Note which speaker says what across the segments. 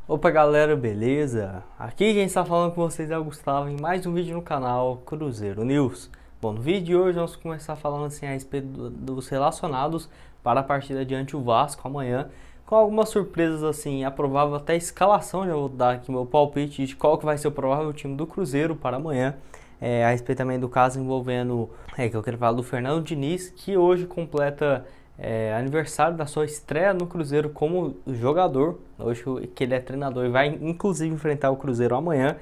Speaker 1: Opa galera, beleza? Aqui quem está falando com vocês é o Gustavo em mais um vídeo no canal Cruzeiro News. Bom, no vídeo de hoje vamos começar falando assim a respeito dos relacionados para a partida diante o Vasco amanhã, com algumas surpresas assim, a provável até escalação. Já vou dar aqui meu palpite de qual que vai ser o provável time do Cruzeiro para amanhã. A respeito também do caso envolvendo, que eu quero falar do Fernando Diniz, que hoje completa aniversário da sua estreia no Cruzeiro como jogador. Hoje que ele é treinador e vai inclusive enfrentar o Cruzeiro amanhã.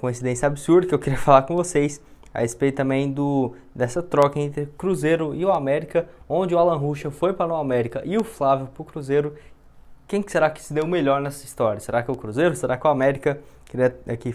Speaker 1: Coincidência absurda que eu queria falar com vocês a respeito também dessa troca entre Cruzeiro e o América, onde o Alan Ruschel foi para o América e o Flávio para o Cruzeiro. Quem que será que se deu melhor nessa história? Será que é o Cruzeiro? Será que é o América? Queria aqui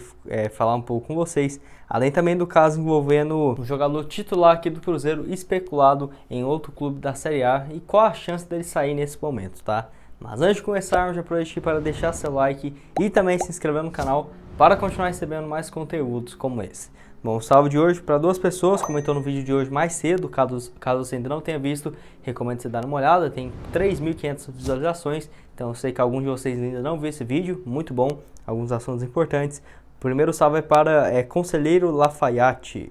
Speaker 1: falar um pouco com vocês. Além também do caso envolvendo um jogador titular aqui do Cruzeiro especulado em outro clube da Série A e qual a chance dele sair nesse momento, tá? Mas antes de começarmos, já aproveitei para deixar seu like e também se inscrever no canal para continuar recebendo mais conteúdos como esse. Bom, o salve de hoje para duas pessoas, comentou no vídeo de hoje mais cedo. Caso você ainda não tenha visto, recomendo você dar uma olhada. Tem 3.500 visualizações, então eu sei que alguns de vocês ainda não viram esse vídeo. Muito bom, alguns assuntos importantes. O primeiro salve é para Conselheiro Lafayette,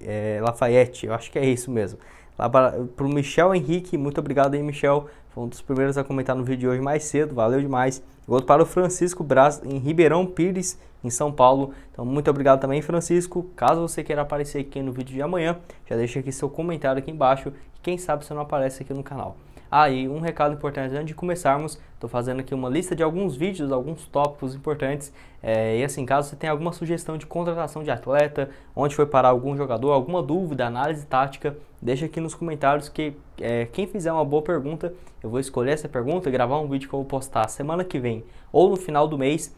Speaker 1: eu acho que é isso mesmo. Lá para o Michel Henrique, muito obrigado aí, Michel. Foi um dos primeiros a comentar no vídeo de hoje mais cedo, valeu demais. Outro para o Francisco Braz, em Ribeirão Pires, em São Paulo. Então, muito obrigado também, Francisco. Caso você queira aparecer aqui no vídeo de amanhã, já deixa aqui seu comentário aqui embaixo. E quem sabe você não aparece aqui no canal. E um recado importante antes de começarmos, estou fazendo aqui uma lista de alguns vídeos, alguns tópicos importantes, e assim, caso você tenha alguma sugestão de contratação de atleta, onde foi parar algum jogador, alguma dúvida, análise tática, deixa aqui nos comentários que quem fizer uma boa pergunta, eu vou escolher essa pergunta e gravar um vídeo que eu vou postar semana que vem, ou no final do mês,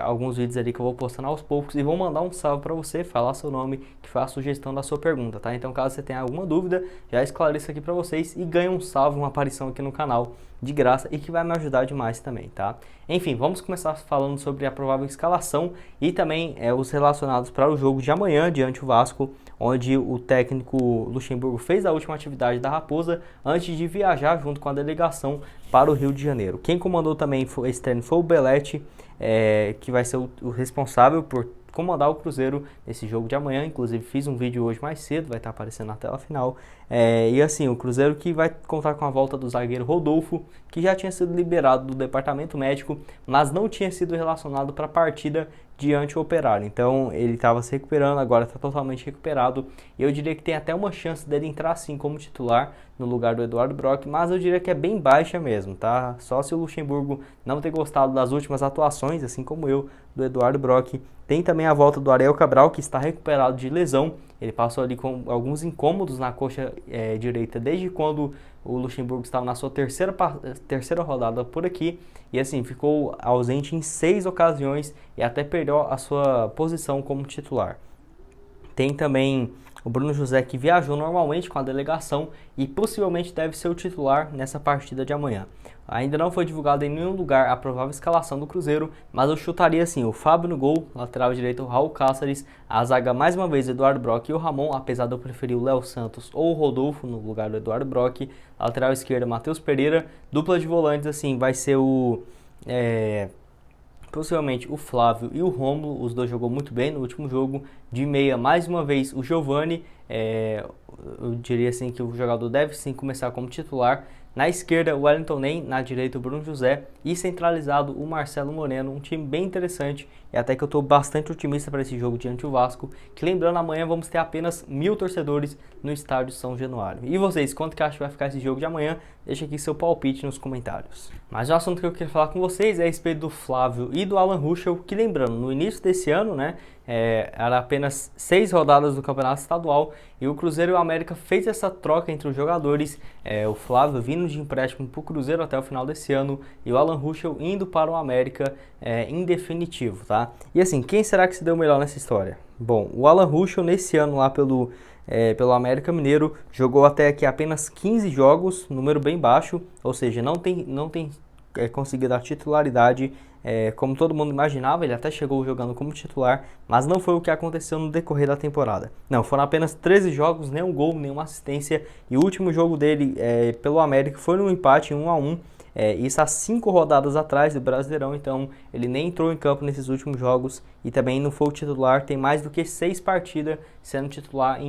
Speaker 1: alguns vídeos ali que eu vou postando aos poucos e vou mandar um salve para você, falar seu nome, que foi a sugestão da sua pergunta, tá? Então caso você tenha alguma dúvida, já esclareço aqui para vocês e ganhe um salve, uma aparição aqui no canal de graça e que vai me ajudar demais também, tá? Enfim, vamos começar falando sobre a provável escalação e também os relacionados para o jogo de amanhã diante o Vasco, onde o técnico Luxemburgo fez a última atividade da Raposa antes de viajar junto com a delegação para o Rio de Janeiro. Quem comandou também esse treino foi o Belletti, que vai ser o responsável por comandar o Cruzeiro nesse jogo de amanhã. Inclusive fiz um vídeo hoje mais cedo, vai estar aparecendo na tela final. E assim, o Cruzeiro que vai contar com a volta do zagueiro Rodolfo, que já tinha sido liberado do departamento médico, mas não tinha sido relacionado para a partida diante o Operário. Então ele estava se recuperando, agora está totalmente recuperado. E eu diria que tem até uma chance dele entrar sim como titular no lugar do Eduardo Brock, mas eu diria que é bem baixa mesmo, tá? Só se o Luxemburgo não ter gostado das últimas atuações, assim como eu, do Eduardo Brock. Tem também a volta do Ariel Cabral, que está recuperado de lesão. Ele passou ali com alguns incômodos na coxa direita desde quando o Luxemburgo estava na sua terceira rodada por aqui. E assim, ficou ausente em 6 ocasiões e até perdeu a sua posição como titular. Tem também o Bruno José, que viajou normalmente com a delegação e possivelmente deve ser o titular nessa partida de amanhã. Ainda não foi divulgado em nenhum lugar a provável escalação do Cruzeiro, mas eu chutaria assim: o Fábio no gol, lateral direito o Raul Cáceres, a zaga mais uma vez Eduardo Brock e o Ramon, apesar de eu preferir o Léo Santos ou o Rodolfo no lugar do Eduardo Brock, lateral esquerda Matheus Pereira, dupla de volantes assim vai ser possivelmente o Flávio e o Rômulo, os dois jogou muito bem no último jogo. De meia, mais uma vez, o Giovani, eu diria assim que o jogador deve sim começar como titular. Na esquerda, o Wellington Ney, na direita, o Bruno José e centralizado, o Marcelo Moreno, um time bem interessante e até que eu estou bastante otimista para esse jogo diante do Vasco, que lembrando, amanhã vamos ter apenas 1.000 torcedores no estádio São Januário. E vocês, quanto que acham que vai ficar esse jogo de amanhã? Deixa aqui seu palpite nos comentários. Mas o assunto que eu queria falar com vocês é a respeito do Flávio e do Alan Ruschel, que lembrando, no início desse ano, né, era apenas 6 rodadas do Campeonato Estadual e o Cruzeiro e o América fez essa troca entre os jogadores, o Flávio vindo de empréstimo para o Cruzeiro até o final desse ano e o Alan Ruschel indo para o América em definitivo, tá? E assim, quem será que se deu melhor nessa história? Bom, o Alan Ruschel nesse ano lá pelo América Mineiro jogou até aqui apenas 15 jogos, número bem baixo, ou seja, não tem conseguido a titularidade como todo mundo imaginava. Ele até chegou jogando como titular, mas não foi o que aconteceu no decorrer da temporada. Não, foram apenas 13 jogos, nenhum gol, nenhuma assistência, e o último jogo dele pelo América foi num empate 1-1, isso há 5 rodadas atrás do Brasileirão, então ele nem entrou em campo nesses últimos jogos e também não foi o titular, tem mais do que 6 partidas sendo titular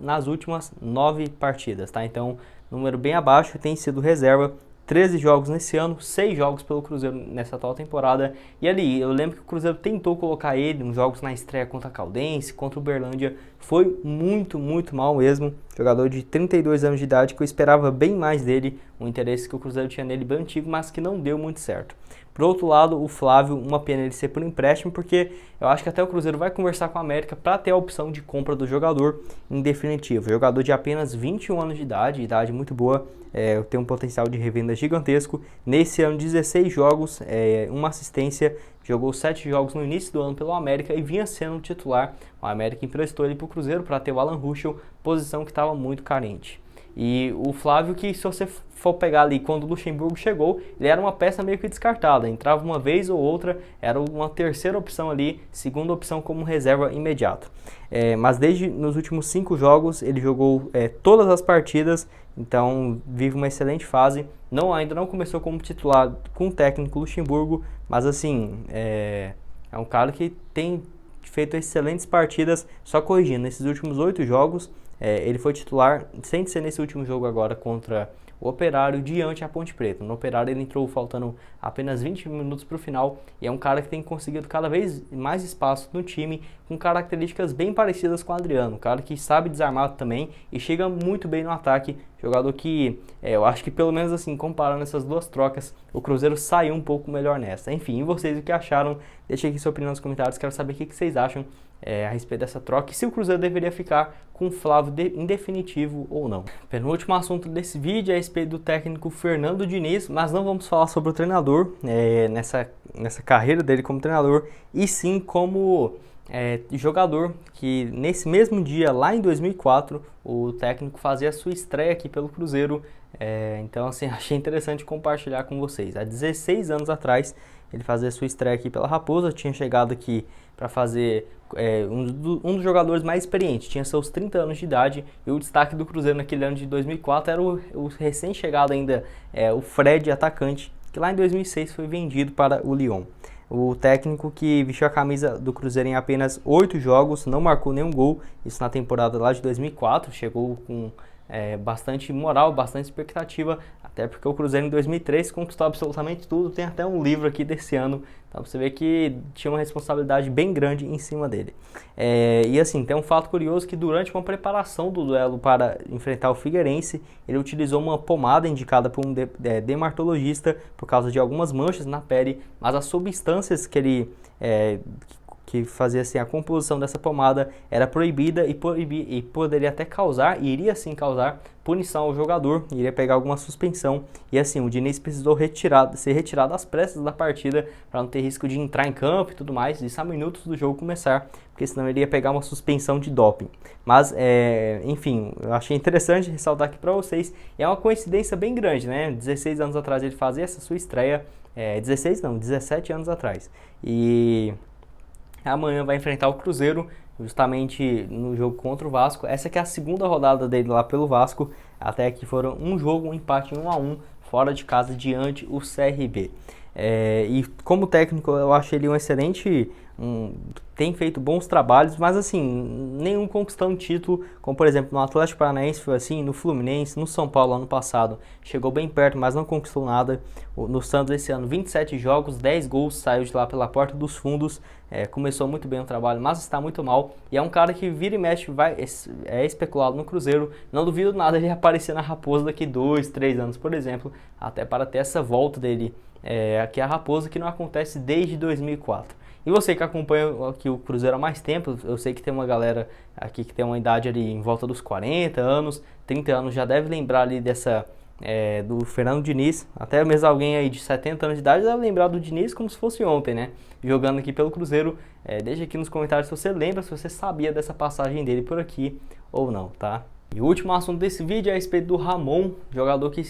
Speaker 1: nas últimas 9 partidas, tá? Então, número bem abaixo, tem sido reserva. 13 jogos nesse ano, 6 jogos pelo Cruzeiro nessa atual temporada. E ali, eu lembro que o Cruzeiro tentou colocar ele nos jogos na estreia contra a Caldense, contra o Uberlândia. Foi muito, muito mal mesmo. Jogador de 32 anos de idade, que eu esperava bem mais dele. Um interesse que o Cruzeiro tinha nele bem antigo, mas que não deu muito certo. Por outro lado, o Flávio, uma pena ele ser por empréstimo, porque eu acho que até o Cruzeiro vai conversar com a América para ter a opção de compra do jogador em definitivo. Jogador de apenas 21 anos de idade muito boa, tem um potencial de revenda gigantesco. Nesse ano, 16 jogos, uma assistência, jogou 7 jogos no início do ano pelo América e vinha sendo titular. O América emprestou ele para o Cruzeiro para ter o Alan Ruschel, posição que estava muito carente. E o Flávio, que se você for pegar ali quando o Luxemburgo chegou, ele era uma peça meio que descartada, entrava uma vez ou outra, era uma terceira opção ali, segunda opção como reserva imediato. Mas desde nos últimos 5 jogos ele jogou todas as partidas, então vive uma excelente fase. Ainda não começou como titular com o técnico Luxemburgo, mas assim, é um cara que tem feito excelentes partidas, só corrigindo, nesses últimos 8 jogos, ele foi titular, sem ser nesse último jogo agora contra o Operário, diante a Ponte Preta. No Operário ele entrou faltando apenas 20 minutos para o final e é um cara que tem conseguido cada vez mais espaço no time, com características bem parecidas com o Adriano, um cara que sabe desarmar também e chega muito bem no ataque, jogador que eu acho que pelo menos assim, comparando essas duas trocas, o Cruzeiro saiu um pouco melhor nessa. Enfim, e vocês o que acharam? Deixem aqui sua opinião nos comentários, quero saber o que vocês acham a respeito dessa troca e se o Cruzeiro deveria ficar com o Flávio em definitivo ou não. Penúltimo assunto desse vídeo é a respeito do técnico Fernando Diniz, mas não vamos falar sobre o treinador nessa carreira dele como treinador, e sim como jogador, que nesse mesmo dia, lá em 2004, o técnico fazia a sua estreia aqui pelo Cruzeiro. Então assim, achei interessante compartilhar com vocês. Há 16 anos atrás ele fazia a sua estreia aqui pela Raposa, tinha chegado aqui para fazer um dos jogadores mais experientes, tinha seus 30 anos de idade, e o destaque do Cruzeiro naquele ano de 2004 era o recém-chegado ainda, o Fred, atacante, que lá em 2006 foi vendido para o Lyon. O técnico que vestiu a camisa do Cruzeiro em apenas 8 jogos, não marcou nenhum gol, isso na temporada lá de 2004, chegou com bastante moral, bastante expectativa, até porque o Cruzeiro em 2003 conquistou absolutamente tudo, tem até um livro aqui desse ano, então você vê que tinha uma responsabilidade bem grande em cima dele. E assim, tem um fato curioso que durante uma preparação do duelo para enfrentar o Figueirense, ele utilizou uma pomada indicada por um dermatologista por causa de algumas manchas na pele, mas as substâncias que ele que fazia assim, a composição dessa pomada era proibida e poderia até causar, e iria sim causar punição ao jogador, iria pegar alguma suspensão, e assim, o Diniz precisou ser retirado às pressas da partida para não ter risco de entrar em campo e tudo mais, isso a minutos do jogo começar, porque senão ele ia pegar uma suspensão de doping. Mas, enfim, eu achei interessante ressaltar aqui para vocês, e é uma coincidência bem grande, né? 16 anos atrás ele fazia essa sua estreia, 17 anos atrás, e amanhã vai enfrentar o Cruzeiro, justamente no jogo contra o Vasco. Essa aqui é a segunda rodada dele lá pelo Vasco. Até aqui foram um jogo, um empate 1-1, fora de casa diante o CRB. E como técnico eu acho ele um excelente, tem feito bons trabalhos, mas assim, nenhum conquistando título, como por exemplo no Atlético Paranaense foi assim, no Fluminense, no São Paulo ano passado, chegou bem perto, mas não conquistou nada. No Santos esse ano, 27 jogos, 10 gols, saiu de lá pela porta dos fundos, começou muito bem o trabalho, mas está muito mal, e é um cara que vira e mexe, é especulado no Cruzeiro, não duvido nada ele aparecer na Raposa daqui 2, 3 anos, por exemplo, até para ter essa volta dele aqui a Raposa, que não acontece desde 2004. E você que acompanha aqui o Cruzeiro há mais tempo, eu sei que tem uma galera aqui que tem uma idade ali em volta dos 40 anos, 30 anos, já deve lembrar ali do Fernando Diniz, até mesmo alguém aí de 70 anos de idade deve lembrar do Diniz como se fosse ontem, né? Jogando aqui pelo Cruzeiro. Deixa aqui nos comentários se você lembra, se você sabia dessa passagem dele por aqui ou não, tá? E o último assunto desse vídeo é a respeito do Ramon, jogador que,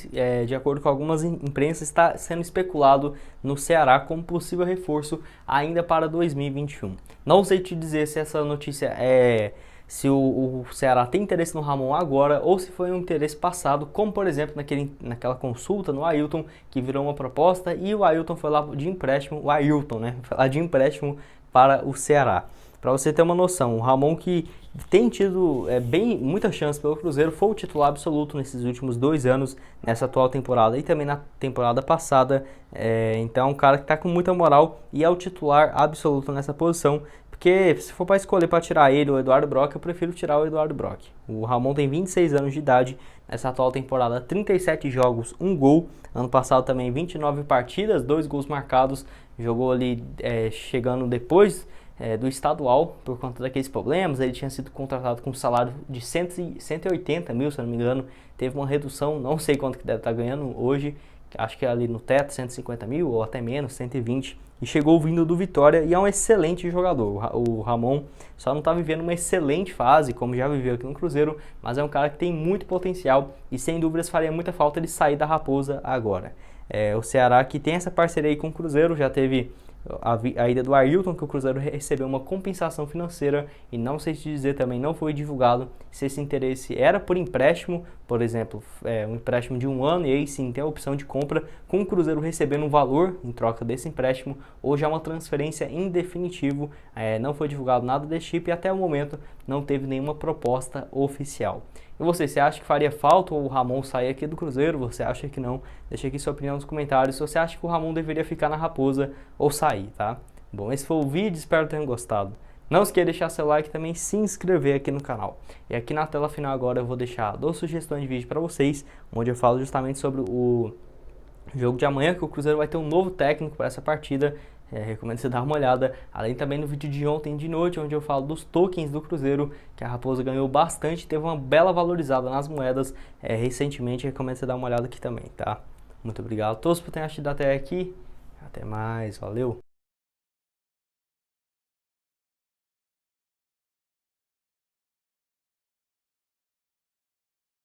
Speaker 1: de acordo com algumas imprensas, está sendo especulado no Ceará como possível reforço ainda para 2021. Não sei te dizer se essa notícia é se o Ceará tem interesse no Ramon agora ou se foi um interesse passado, como por exemplo naquela consulta no Ailton, que virou uma proposta e o Ailton foi lá de empréstimo, o Ailton, né, foi lá de empréstimo para o Ceará. Para você ter uma noção, o Ramon que tem tido muita chance pelo Cruzeiro, foi o titular absoluto nesses últimos 2 anos, nessa atual temporada e também na temporada passada. Então é um cara que está com muita moral e é o titular absoluto nessa posição. Porque se for para escolher para tirar ele ou o Eduardo Brock, eu prefiro tirar o Eduardo Brock. O Ramon tem 26 anos de idade, nessa atual temporada 37 jogos, 1 gol. Ano passado também 29 partidas, 2 gols marcados. Jogou ali chegando depois do estadual, por conta daqueles problemas. Ele tinha sido contratado com um salário de 180 mil, se não me engano. Teve uma redução, não sei quanto que deve estar ganhando hoje, acho que é ali no teto, 150 mil ou até menos, 120. E chegou vindo do Vitória e é um excelente jogador. O Ramon só não está vivendo uma excelente fase, como já viveu aqui no Cruzeiro, mas é um cara que tem muito potencial e sem dúvidas faria muita falta ele sair da Raposa agora. O Ceará que tem essa parceria aí com o Cruzeiro, já teve a ida do Ailton, que o Cruzeiro recebeu uma compensação financeira e não sei se dizer também, não foi divulgado se esse interesse era por empréstimo, por exemplo, um empréstimo de 1 ano e aí sim tem a opção de compra com o Cruzeiro recebendo um valor em troca desse empréstimo ou já uma transferência em definitivo. Não foi divulgado nada desse tipo e até o momento não teve nenhuma proposta oficial. E você acha que faria falta o Ramon sair aqui do Cruzeiro? Você acha que não? Deixa aqui sua opinião nos comentários. Se você acha que o Ramon deveria ficar na Raposa ou sair, tá? Bom, esse foi o vídeo, espero que tenham gostado. Não esqueça de deixar seu like e também se inscrever aqui no canal. E aqui na tela final agora eu vou deixar 2 sugestões de vídeo para vocês, onde eu falo justamente sobre o jogo de amanhã, que o Cruzeiro vai ter um novo técnico para essa partida. Recomendo você dar uma olhada, além também no vídeo de ontem de noite, onde eu falo dos tokens do Cruzeiro, que a Raposa ganhou bastante, teve uma bela valorizada nas moedas recentemente. Recomendo você dar uma olhada aqui também, tá? Muito obrigado a todos por terem assistido até aqui, até mais, valeu!